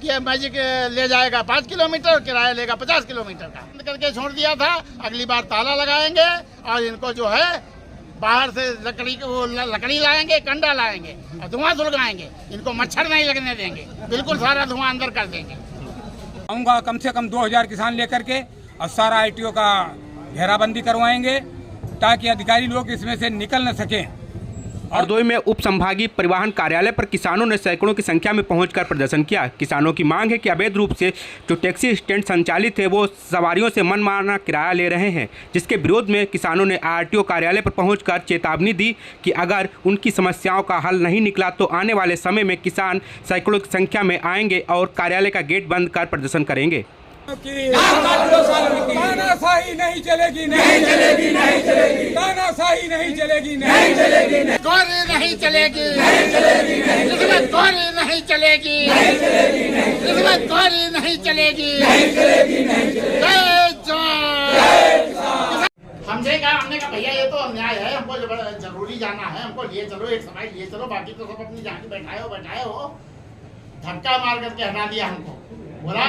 ये मैजिक ले जाएगा 5 किलोमीटर, किराया लेगा 50 किलोमीटर का। बंद करके छोड़ दिया था, अगली बार ताला लगाएंगे और इनको जो है बाहर से लकड़ी लाएंगे, कंडा लाएंगे और धुआं सुलगाएंगे। इनको मच्छर नहीं लगने देंगे, बिल्कुल सारा धुआं अंदर कर देंगे। आऊँगा कम से कम 2000 किसान लेकर के और सारा ITO का घेराबंदी करवाएंगे ताकि अधिकारी लोग इसमें से निकल न सकें। हरदोई में उप संभागीय परिवहन कार्यालय पर किसानों ने सैकड़ों की संख्या में पहुंचकर प्रदर्शन किया। किसानों की मांग है कि अवैध रूप से जो टैक्सी स्टैंड संचालित है वो सवारियों से मनमाना किराया ले रहे हैं, जिसके विरोध में किसानों ने RTO कार्यालय पर पहुंचकर चेतावनी दी कि अगर उनकी समस्याओं का हल नहीं निकला तो आने वाले समय में किसान सैकड़ों की संख्या में आएंगे और कार्यालय का गेट बंद कर प्रदर्शन करेंगे। तानाशाही नहीं चलेगी, नहीं चलेगी, नहीं चलेगी। तानाशाही नहीं चलेगी, नहीं चलेगी। चोरी नहीं चलेगी, नहीं चलेगी। रिश्वत चोरी नहीं चलेगी, नहीं चलेगी। रिश्वत चोरी नहीं चलेगी, नहीं चलेगी। जय जवान। हमने कहा भैया ये तो अन्याय है, हमको जरूरी जाना है, हमको लिए चलो, एक सवारी लिए चलो, बाकी तो सब अपनी जान बैठाए हो। धक्का मार करके हटा दिया हमको। बोला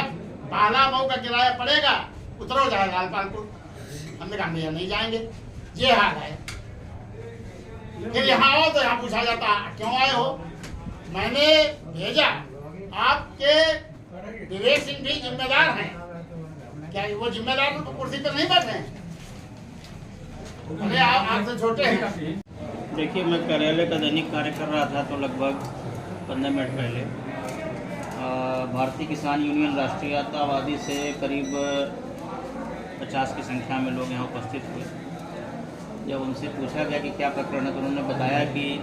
बाला मऊ का किराया पड़ेगा, उतरो जाए लालपालपुर। हमने कहा भैया नहीं जाएंगे, ये हाल है। फिर यहाँ आओ तो यहाँ पूछा जाता क्यों आए हो। मैंने भेजा, आपके विवेक सिंह भी जिम्मेदार हैं क्या? वो जिम्मेदार तो कुर्सी पर नहीं बैठे हैं, अरे आपसे छोटे हैं। देखिए, मैं कार्यालय का दैनिक कार्य कर रहा था तो लगभग 15 मिनट पहले भारतीय किसान यूनियन राष्ट्रीयतावादी से करीब 50 की संख्या में लोग यहाँ उपस्थित हुए। जब उनसे पूछा गया कि क्या प्रकरण है तो उन्होंने बताया कि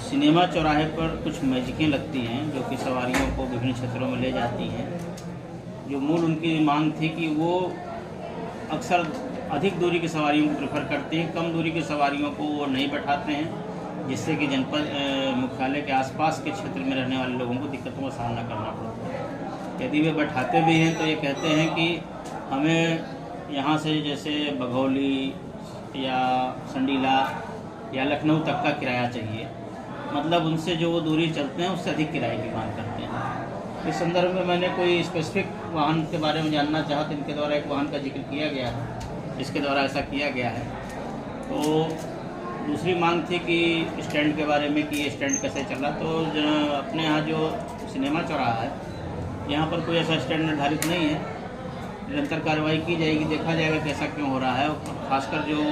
सिनेमा चौराहे पर कुछ मैजिकें लगती हैं जो कि सवारियों को विभिन्न क्षेत्रों में ले जाती हैं। जो मूल उनकी मांग थी कि वो अक्सर अधिक दूरी की सवारियों को प्रेफर करते हैं, कम दूरी की सवारियों को वो नहीं बैठाते हैं, जिससे कि जनपद मुख्यालय के आसपास के क्षेत्र में रहने वाले लोगों को दिक्कतों का सामना करना पड़ता है। यदि वे बैठाते भी हैं तो ये कहते हैं कि हमें यहाँ से जैसे बघौली या संडीला या लखनऊ तक का किराया चाहिए, मतलब उनसे जो वो दूरी चलते हैं उससे अधिक किराए की मांग करते हैं। इस संदर्भ में मैंने कोई स्पेसिफिक वाहन के बारे में जानना चाहा तो इनके द्वारा एक वाहन का जिक्र किया गया है, जिसके द्वारा ऐसा किया गया है। तो दूसरी मांग थी कि स्टैंड के बारे में कि ये स्टैंड कैसे चला। तो अपने यहाँ जो सिनेमा चौराहा है यहाँ पर कोई ऐसा स्टैंड निर्धारित नहीं है। निरंतर कार्रवाई की जाएगी, देखा जाएगा कि ऐसा क्यों हो रहा है। और खासकर जो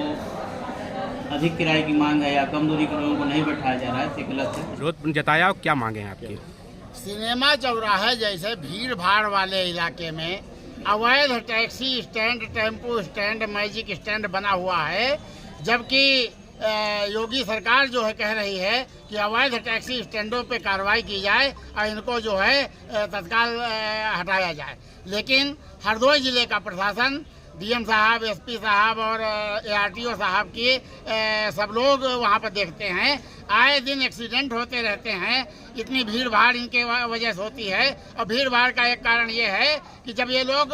अधिक किराए की मांग है या कम दूरी के लोगों को नहीं बैठाया जा रहा है तो गलत है। विरोध जताया, क्या मांगे हैं आपकी? सिनेमा चौराहे जैसे भीड़ भाड़ वाले इलाके में अवैध taxi stand, tempo stand, magic stand बना हुआ है, जबकि योगी सरकार जो है कह रही है कि अवैध टैक्सी स्टैंडों पे कार्रवाई की जाए और इनको जो है तत्काल हटाया जाए। लेकिन हरदोई जिले का प्रशासन, DM साहब, SP साहब और ARTO साहब की सब लोग वहाँ पर देखते हैं, आए दिन एक्सीडेंट होते रहते हैं। इतनी भीड़ भाड़ इनके वजह से होती है। और भीड़ भाड़ का एक कारण ये है कि जब ये लोग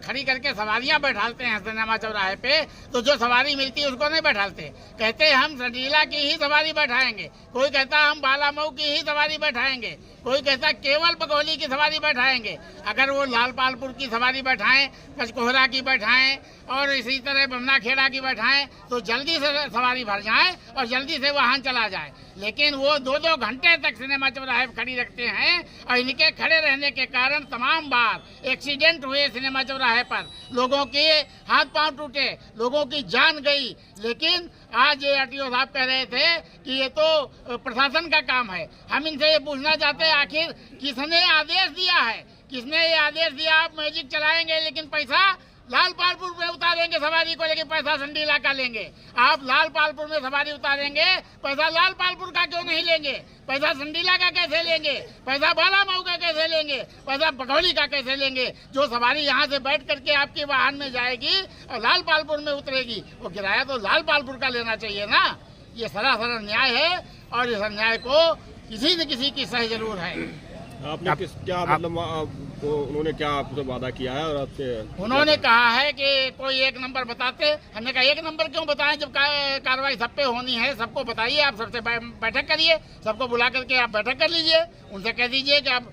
खड़ी करके सवारियां बैठाते हैं सिनेमा चौराहे पे, तो जो सवारी मिलती है उसको नहीं बैठाते। कहते हैं हम संडीला की ही सवारी बैठाएंगे, कोई कहता हम बालामऊ की ही सवारी बैठाएंगे, कोई कहता केवल बघौली की सवारी बैठाएंगे। अगर वो लालपालपुर की सवारी बैठाएं, पंचकोहरा की बैठाएं और इसी तरह बमना खेड़ा की बैठाएं तो जल्दी से सवारी भर जाए और जल्दी से वाहन चला जाए। लेकिन वो 2-2 घंटे तक सिनेमा चौराहे पर खड़ी रखते हैं और इनके खड़े रहने के कारण तमाम बार एक्सीडेंट हुए सिनेमा चौराहे पर, लोगों के हाथ पांव टूटे, लोगों की जान गई। लेकिन आज ARTO साहब कह रहे थे कि ये तो प्रशासन का काम है। हम इनसे ये पूछना चाहते हैं आखिर किसने आदेश दिया है, किसने ये आदेश दिया आप मैजिक चलाएंगे लेकिन पैसा लालपालपुर में उतारेंगे सवारी को, लेकिन पैसा संडीला का लेंगे। आप लालपालपुर में सवारी उतारेंगे, पैसा लालपालपुर का क्यों नहीं लेंगे? पैसा संडीला का कैसे लेंगे? पैसा बालामऊ का कैसे लेंगे? पैसा बघौली का कैसे लेंगे? जो सवारी यहाँ से बैठ करके आपके वाहन में जाएगी और लालपालपुर में उतरेगी, वो किराया तो लालपालपुर का लेना चाहिए ना। ये सरासर अन्याय है और इस अन्याय को किसी न किसी की सही जरूर है। आपने क्या मतलब उन्होंने क्या आपसे वादा किया है और आपसे उन्होंने कहा है कि कोई एक नंबर बताते। हमने कहा एक नंबर क्यों बताएं जब कार्रवाई सब पे होनी है, सबको बताइए, आप सबसे बैठक करिए, सबको बुला करके आप बैठक कर लीजिए, उनसे कह दीजिए कि आप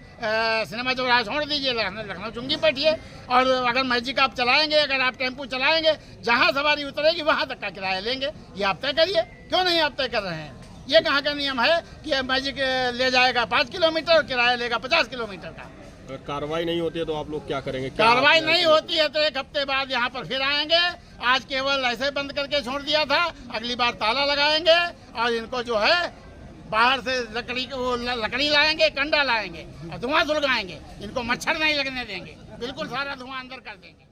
सिनेमा चौराहा छोड़ दीजिए, लखनऊ चुंगी बैठिए, और अगर मैजिक आप चलाएंगे, अगर आप टेम्पू चलाएंगे, जहाँ सवारी उतरेगी वहाँ तक का किराया लेंगे, ये आप तय करिए। क्यों नहीं आप तय कर रहे हैं? ये कहाँ का नियम है कि मैजिक ले जाएगा 5 किलोमीटर और किराया लेगा 50 किलोमीटर का? अगर कार्रवाई नहीं होती है तो आप लोग क्या करेंगे? कार्रवाई नहीं होती है तो 1 हफ्ते बाद यहाँ पर फिर आएंगे। आज केवल ऐसे बंद करके छोड़ दिया था, अगली बार ताला लगाएंगे और इनको जो है बाहर से लकड़ी लाएंगे, कंडा लाएंगे और धुआं सुलगाएंगे। इनको मच्छर नहीं लगने देंगे, बिल्कुल सारा धुआं अंदर कर देंगे।